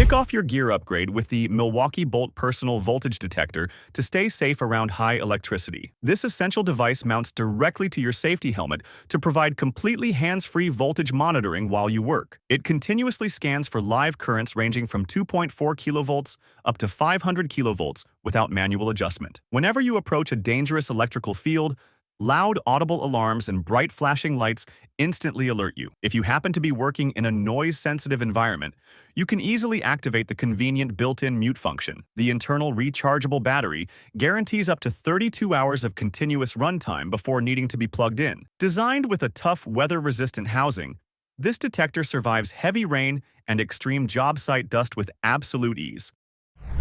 Kick off your gear upgrade with the Milwaukee Bolt Personal Voltage Detector to stay safe around high electricity. This essential device mounts directly to your safety helmet to provide completely hands-free voltage monitoring while you work. It continuously scans for live currents ranging from 2.4 kilovolts up to 500 kilovolts without manual adjustment. Whenever you approach a dangerous electrical field, loud audible alarms and bright flashing lights instantly alert you. If you happen to be working in a noise-sensitive environment, you can easily activate the convenient built-in mute function. The internal rechargeable battery guarantees up to 32 hours of continuous runtime before needing to be plugged in. Designed with a tough, weather-resistant housing, this detector survives heavy rain and extreme job site dust with absolute ease.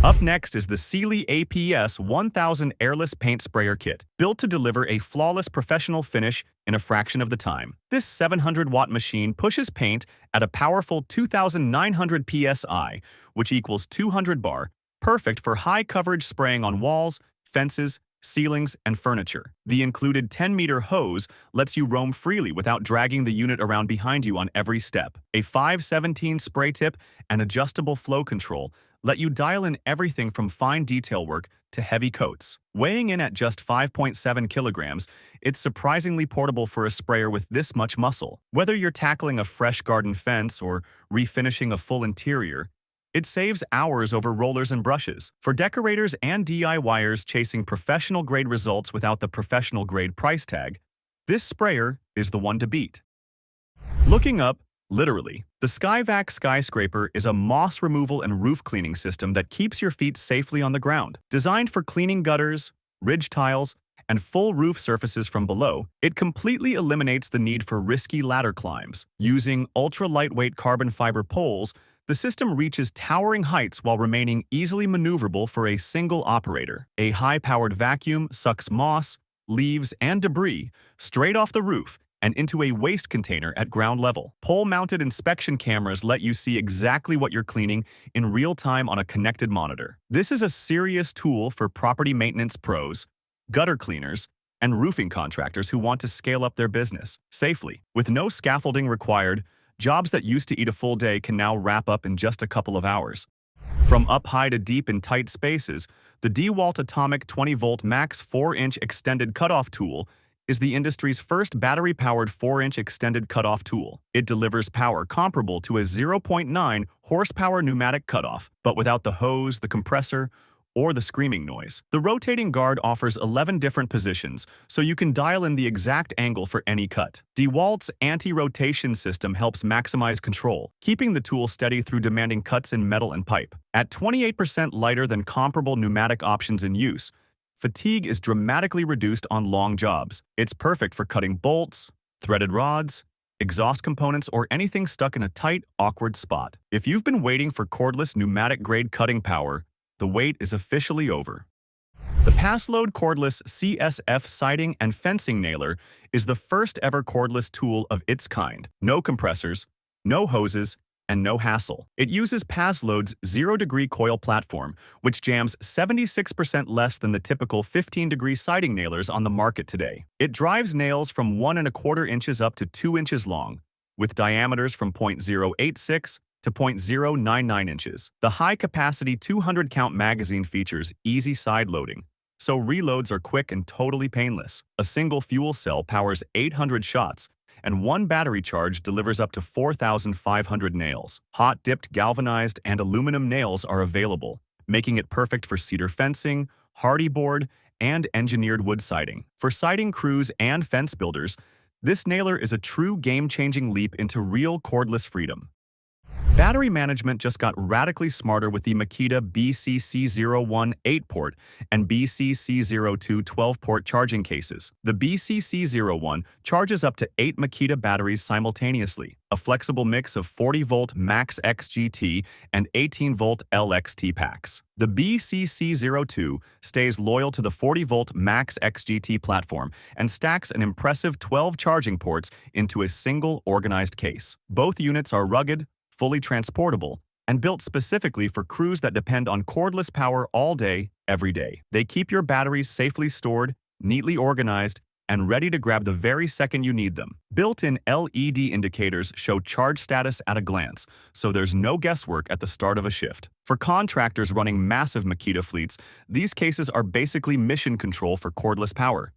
Up next is the Sealey APS 1000 Airless Paint Sprayer Kit, built to deliver a flawless professional finish in a fraction of the time. This 700-watt machine pushes paint at a powerful 2,900 psi, which equals 200 bar, perfect for high-coverage spraying on walls, fences, ceilings, and furniture. The included 10-meter hose lets you roam freely without dragging the unit around behind you on every step. A 517 spray tip and adjustable flow control let you dial in everything from fine detail work to heavy coats. Weighing in at just 5.7 kilograms, it's surprisingly portable for a sprayer with this much muscle. Whether you're tackling a fresh garden fence or refinishing a full interior, it saves hours over rollers and brushes. For decorators and DIYers chasing professional-grade results without the professional-grade price tag, this sprayer is the one to beat. Looking up, literally, the SkyVac skyScraper is a moss removal and roof cleaning system that keeps your feet safely on the ground. Designed for cleaning gutters, ridge tiles, and full roof surfaces from below, it completely eliminates the need for risky ladder climbs. Using ultra-lightweight carbon fiber poles, the system reaches towering heights while remaining easily maneuverable for a single operator. A high-powered vacuum sucks moss, leaves, and debris straight off the roof and into a waste container at ground level. Pole-mounted inspection cameras let you see exactly what you're cleaning in real time on a connected monitor. This is a serious tool for property maintenance pros, gutter cleaners, and roofing contractors who want to scale up their business safely. With no scaffolding required, jobs that used to eat a full day can now wrap up in just a couple of hours. From up high to deep in tight spaces, the DeWalt Atomic 20-volt Max 4-inch extended cutoff tool is the industry's first battery-powered 4-inch extended cutoff tool. It delivers power comparable to a 0.9 horsepower pneumatic cutoff, but without the hose, the compressor, or the screaming noise. The rotating guard offers 11 different positions, so you can dial in the exact angle for any cut. DeWalt's anti-rotation system helps maximize control, keeping the tool steady through demanding cuts in metal and pipe. At 28% lighter than comparable pneumatic options in use, fatigue is dramatically reduced on long jobs. It's perfect for cutting bolts, threaded rods, exhaust components, or anything stuck in a tight, awkward spot. If you've been waiting for cordless pneumatic-grade cutting power, the wait is officially over. The Paslode Cordless CSF siding and fencing nailer is the first ever cordless tool of its kind. No compressors, no hoses, and no hassle. It uses Paslode's 0-degree coil platform, which jams 76% less than the typical 15-degree siding nailers on the market today. It drives nails from 1¼ inches up to 2 inches long, with diameters from 0.086 to 0.099 inches. The high-capacity 200-count magazine features easy side loading, so reloads are quick and totally painless. A single fuel cell powers 800 shots, and one battery charge delivers up to 4,500 nails. Hot-dipped galvanized and aluminum nails are available, making it perfect for cedar fencing, hardy board, and engineered wood siding. For siding crews and fence builders, this nailer is a true game-changing leap into real cordless freedom. Battery management just got radically smarter with the Makita BCC01 8-port and BCC02 12-port charging cases. The BCC01 charges up to 8 Makita batteries simultaneously, a flexible mix of 40-volt Max XGT and 18-volt LXT packs. The BCC02 stays loyal to the 40-volt Max XGT platform and stacks an impressive 12 charging ports into a single organized case. Both units are rugged, fully transportable, and built specifically for crews that depend on cordless power all day, every day. They keep your batteries safely stored, neatly organized, and ready to grab the very second you need them. Built-in LED indicators show charge status at a glance, so there's no guesswork at the start of a shift. For contractors running massive Makita fleets, these cases are basically mission control for cordless power.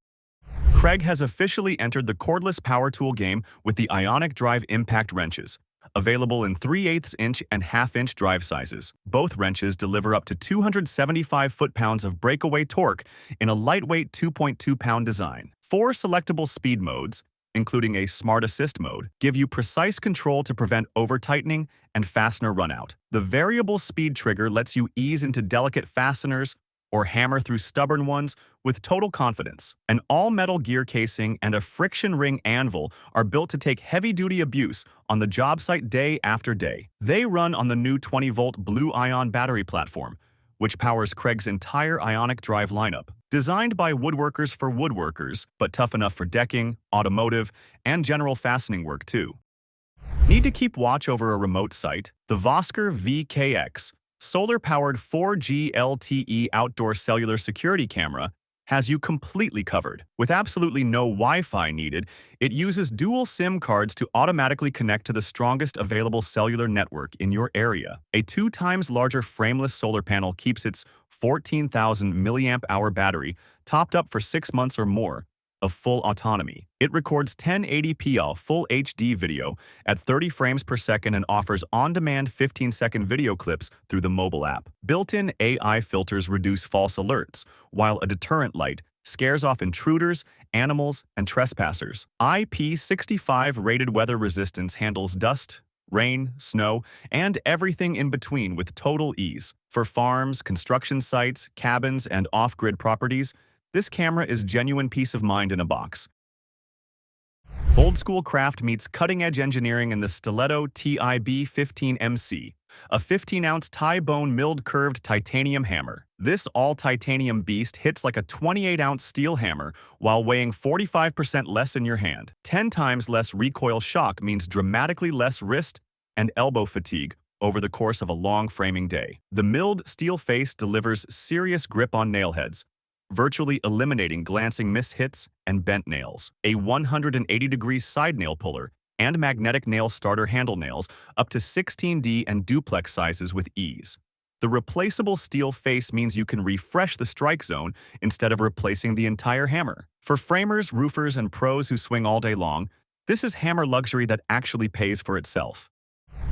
Craig has officially entered the cordless power tool game with the Ionic Drive Impact wrenches, available in 3/8 inch and 1/2 inch drive sizes. Both wrenches deliver up to 275 foot-pounds of breakaway torque in a lightweight 2.2-pound design. 4 selectable speed modes, including a Smart Assist mode, give you precise control to prevent over-tightening and fastener runout. The variable speed trigger lets you ease into delicate fasteners or hammer through stubborn ones with total confidence. An all-metal gear casing and a friction ring anvil are built to take heavy-duty abuse on the job site day after day. They run on the new 20-volt Blue-ion battery platform, which powers Craig's entire Ionic Drive lineup. Designed by woodworkers for woodworkers, but tough enough for decking, automotive, and general fastening work too. Need to keep watch over a remote site? The Vosker VKX solar-powered 4G LTE outdoor cellular security camera has you completely covered. With absolutely no Wi-Fi needed, it uses dual SIM cards to automatically connect to the strongest available cellular network in your area. A 2 times larger frameless solar panel keeps its 14,000 milliamp-hour battery topped up for 6 months or more of full autonomy. It records 1080p full HD video at 30 frames per second and offers on-demand 15-second video clips through the mobile app. Built-in AI filters reduce false alerts, while a deterrent light scares off intruders, animals, and trespassers. IP65 rated weather resistance handles dust, rain, snow, and everything in between with total ease. For farms, construction sites, cabins, and off-grid properties, this camera is genuine peace of mind in a box. Old-school craft meets cutting-edge engineering in the Stiletto TIB15MC, a 15-ounce tie-bone milled curved titanium hammer. This all-titanium beast hits like a 28-ounce steel hammer while weighing 45% less in your hand. 10 times less recoil shock means dramatically less wrist and elbow fatigue over the course of a long framing day. The milled steel face delivers serious grip on nail heads, virtually eliminating glancing mishits and bent nails. A 180-degree side nail puller and magnetic nail starter handle nails up to 16D and duplex sizes with ease. The replaceable steel face means you can refresh the strike zone instead of replacing the entire hammer. For framers, roofers, and pros who swing all day long, this is hammer luxury that actually pays for itself.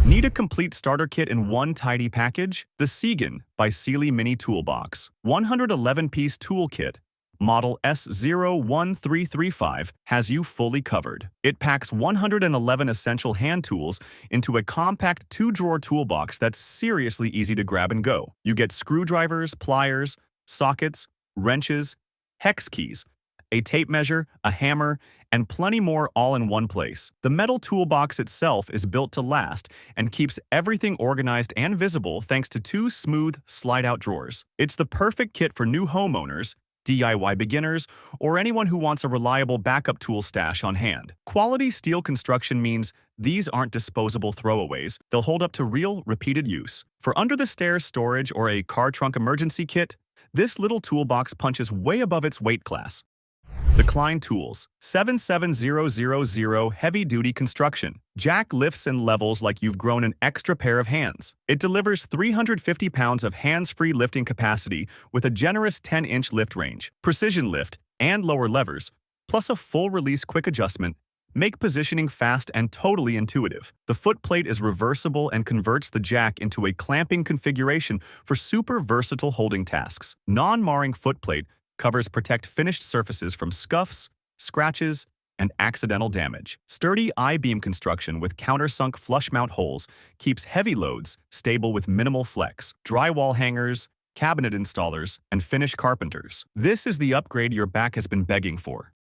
Need a complete starter kit in one tidy package? The Segan by Sealey Mini Toolbox 111-piece toolkit, model S01335, has you fully covered. It packs 111 essential hand tools into a compact 2-drawer toolbox that's seriously easy to grab and go. You get screwdrivers, pliers, sockets, wrenches, hex keys, a tape measure, a hammer, and plenty more all in one place. The metal toolbox itself is built to last and keeps everything organized and visible thanks to 2 smooth, slide-out drawers. It's the perfect kit for new homeowners, DIY beginners, or anyone who wants a reliable backup tool stash on hand. Quality steel construction means these aren't disposable throwaways. They'll hold up to real, repeated use. For under-the-stairs storage or a car trunk emergency kit, this little toolbox punches way above its weight class. The Klein Tools 77000 Heavy-Duty Construction. Jack lifts and levels like you've grown an extra pair of hands. It delivers 350 pounds of hands-free lifting capacity with a generous 10-inch lift range. Precision lift and lower levers, plus a full-release quick adjustment, make positioning fast and totally intuitive. The footplate is reversible and converts the jack into a clamping configuration for super versatile holding tasks. Non-marring footplate covers protect finished surfaces from scuffs, scratches, and accidental damage. Sturdy I-beam construction with countersunk flush mount holes keeps heavy loads stable with minimal flex. Drywall hangers, cabinet installers, and finish carpenters. This is the upgrade your back has been begging for.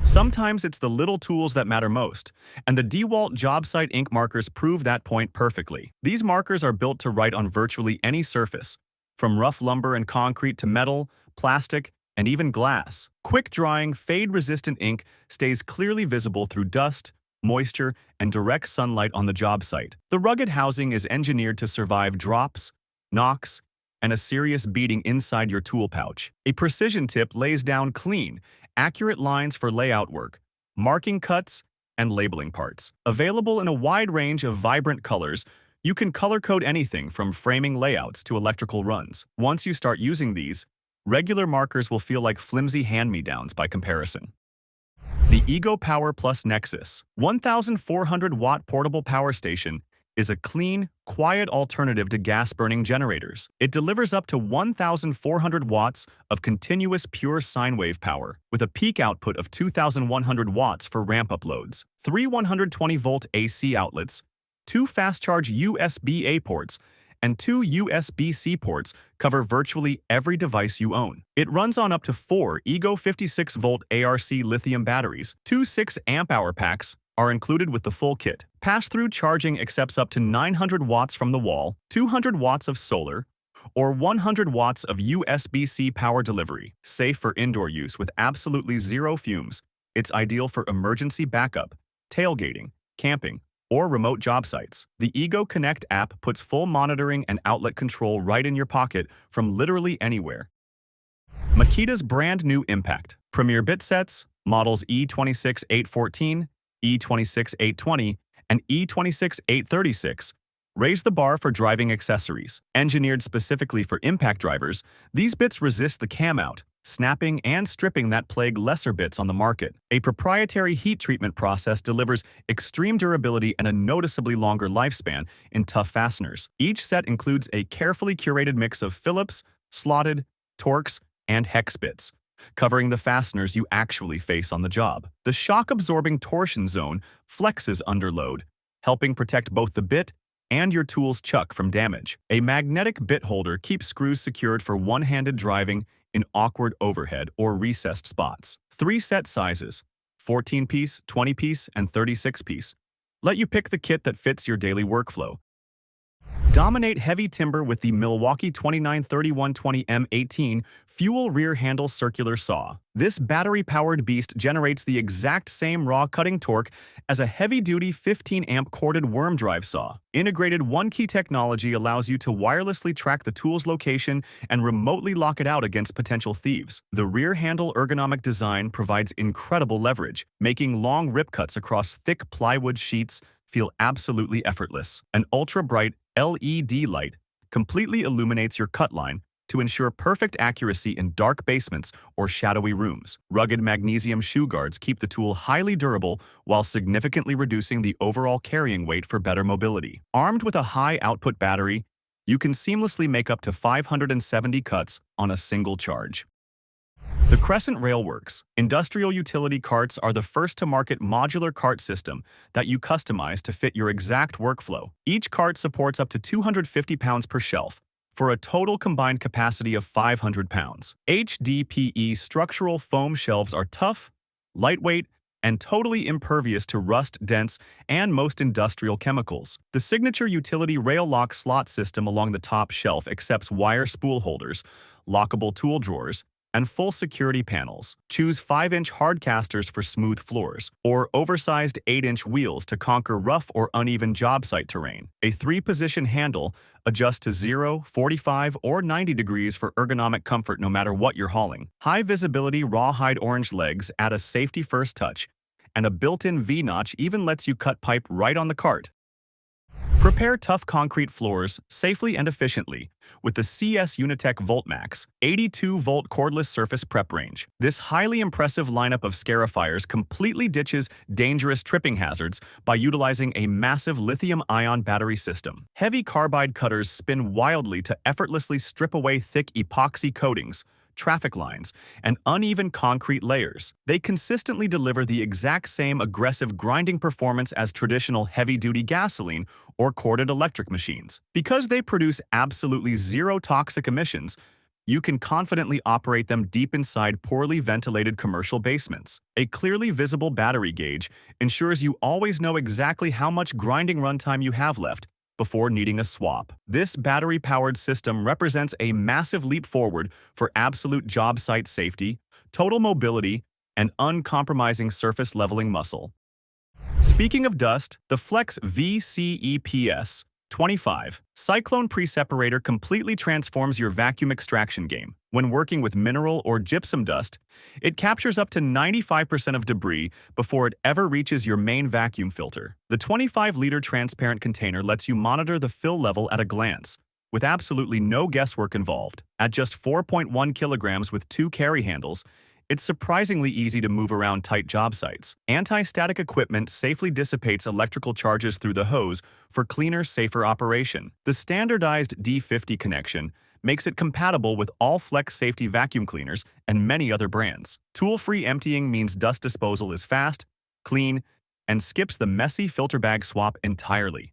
Sometimes it's the little tools that matter most, and the DeWalt job site ink markers prove that point perfectly. These markers are built to write on virtually any surface, from rough lumber and concrete to metal, plastic, and even glass. Quick-drying, fade-resistant ink stays clearly visible through dust, moisture, and direct sunlight on the job site. The rugged housing is engineered to survive drops, knocks, and a serious beating inside your tool pouch. A precision tip lays down clean, accurate lines for layout work, marking cuts, and labeling parts. Available in a wide range of vibrant colors, you can color code anything from framing layouts to electrical runs. Once you start using these, regular markers will feel like flimsy hand-me-downs by comparison. The Ego Power Plus Nexus 1,400-watt portable power station is a clean, quiet alternative to gas-burning generators. It delivers up to 1,400 watts of continuous pure sine wave power, with a peak output of 2,100 watts for ramp-up loads. 3 120-volt AC outlets, 2 fast-charge USB-A ports, and 2 USB-C ports cover virtually every device you own. It runs on up to 4 Ego 56-volt ARC lithium batteries. 2 6-amp-hour packs are included with the full kit. Pass-through charging accepts up to 900 watts from the wall, 200 watts of solar, or 100 watts of USB-C power delivery. Safe for indoor use with absolutely zero fumes. It's ideal for emergency backup, tailgating, camping, or remote job sites. The Ego Connect app puts full monitoring and outlet control right in your pocket from literally anywhere. Makita's brand new Impact Premier bit sets, models E26814, E26820, and E26836, raise the bar for driving accessories. Engineered specifically for impact drivers, these bits resist the cam-out, snapping and stripping that plague lesser bits on the market. A proprietary heat treatment process delivers extreme durability and a noticeably longer lifespan in tough fasteners. Each set includes a carefully curated mix of Phillips, slotted, Torx, and hex bits, covering the fasteners you actually face on the job. The shock-absorbing torsion zone flexes under load, helping protect both the bit and your tool's chuck from damage. A magnetic bit holder keeps screws secured for one-handed driving in awkward overhead or recessed spots. 3 set sizes, 14-piece, 20-piece, and 36-piece, let you pick the kit that fits your daily workflow. Dominate heavy timber with the Milwaukee 293120 M18 fuel rear handle circular saw. This battery-powered beast generates the exact same raw cutting torque as a heavy-duty 15-amp corded worm drive saw. Integrated one-key technology allows you to wirelessly track the tool's location and remotely lock it out against potential thieves. The rear handle ergonomic design provides incredible leverage, making long rip cuts across thick plywood sheets feel absolutely effortless. An ultra-bright LED light completely illuminates your cut line to ensure perfect accuracy in dark basements or shadowy rooms. Rugged magnesium shoe guards keep the tool highly durable while significantly reducing the overall carrying weight for better mobility. Armed with a high-output battery, you can seamlessly make up to 570 cuts on a single charge. The Crescent Railworks industrial utility carts are the first-to-market modular cart system that you customize to fit your exact workflow. Each cart supports up to 250 pounds per shelf, for a total combined capacity of 500 pounds. HDPE structural foam shelves are tough, lightweight, and totally impervious to rust, dents, and most industrial chemicals. The signature utility rail lock slot system along the top shelf accepts wire spool holders, lockable tool drawers, and full security panels. Choose 5-inch hard casters for smooth floors, or oversized 8-inch wheels to conquer rough or uneven job site terrain. A 3-position handle adjusts to 0, 45, or 90 degrees for ergonomic comfort no matter what you're hauling. High-visibility rawhide orange legs add a safety-first touch, and a built-in V-notch even lets you cut pipe right on the cart. Prepare tough concrete floors safely and efficiently with the CS Unitech VoltMax 82-volt cordless surface prep range. This highly impressive lineup of scarifiers completely ditches dangerous tripping hazards by utilizing a massive lithium-ion battery system. Heavy carbide cutters spin wildly to effortlessly strip away thick epoxy coatings, traffic lines, and uneven concrete layers. They consistently deliver the exact same aggressive grinding performance as traditional heavy-duty gasoline or corded electric machines. Because they produce absolutely zero toxic emissions, you can confidently operate them deep inside poorly ventilated commercial basements. A clearly visible battery gauge ensures you always know exactly how much grinding runtime you have left before needing a swap. This battery-powered system represents a massive leap forward for absolute job site safety, total mobility, and uncompromising surface leveling muscle. Speaking of dust, the Flex VCEPS 25. Cyclone Pre-Separator completely transforms your vacuum extraction game. When working with mineral or gypsum dust, it captures up to 95% of debris before it ever reaches your main vacuum filter. The 25-liter transparent container lets you monitor the fill level at a glance, with absolutely no guesswork involved. At just 4.1 kilograms with 2 carry handles, it's surprisingly easy to move around tight job sites. Anti-static equipment safely dissipates electrical charges through the hose for cleaner, safer operation. The standardized D50 connection makes it compatible with all Flex safety vacuum cleaners and many other brands. Tool-free emptying means dust disposal is fast, clean, and skips the messy filter bag swap entirely.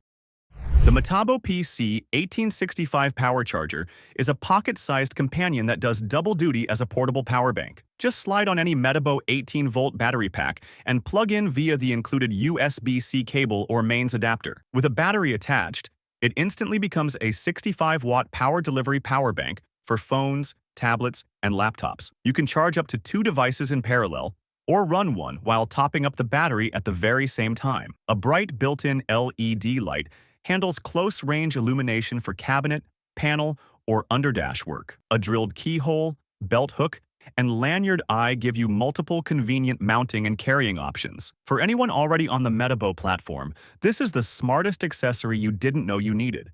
The Metabo PC 1865 power charger is a pocket-sized companion that does double duty as a portable power bank. Just slide on any Metabo 18-volt battery pack and plug in via the included USB-C cable or mains adapter. With a battery attached, it instantly becomes a 65-watt power delivery power bank for phones, tablets, and laptops. You can charge up to 2 devices in parallel, or run one while topping up the battery at the very same time. A bright built-in LED light handles close-range illumination for cabinet, panel, or underdash work. A drilled keyhole, belt hook, and lanyard eye give you multiple convenient mounting and carrying options. For anyone already on the Metabo platform, this is the smartest accessory you didn't know you needed.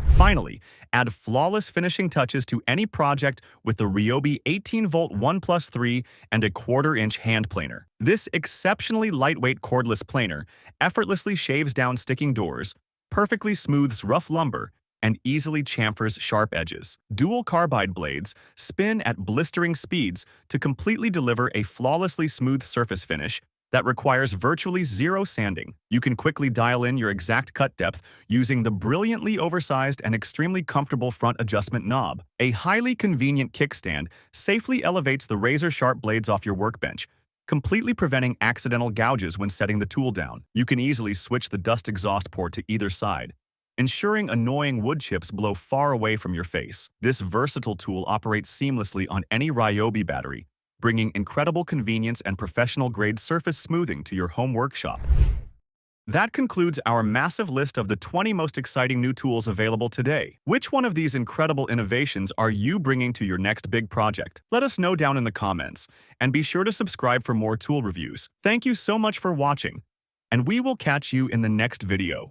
Finally, add flawless finishing touches to any project with the Ryobi 18-volt 1+3 and 1/4-inch hand planer. This exceptionally lightweight cordless planer effortlessly shaves down sticking doors, perfectly smooths rough lumber, and easily chamfers sharp edges. Dual carbide blades spin at blistering speeds to completely deliver a flawlessly smooth surface finish that requires virtually zero sanding. You can quickly dial in your exact cut depth using the brilliantly oversized and extremely comfortable front adjustment knob. A highly convenient kickstand safely elevates the razor-sharp blades off your workbench, completely preventing accidental gouges when setting the tool down. You can easily switch the dust exhaust port to either side, ensuring annoying wood chips blow far away from your face. This versatile tool operates seamlessly on any Ryobi battery, bringing incredible convenience and professional-grade surface smoothing to your home workshop. That concludes our massive list of the 20 most exciting new tools available today. Which one of these incredible innovations are you bringing to your next big project? Let us know down in the comments, and be sure to subscribe for more tool reviews. Thank you so much for watching, and we will catch you in the next video.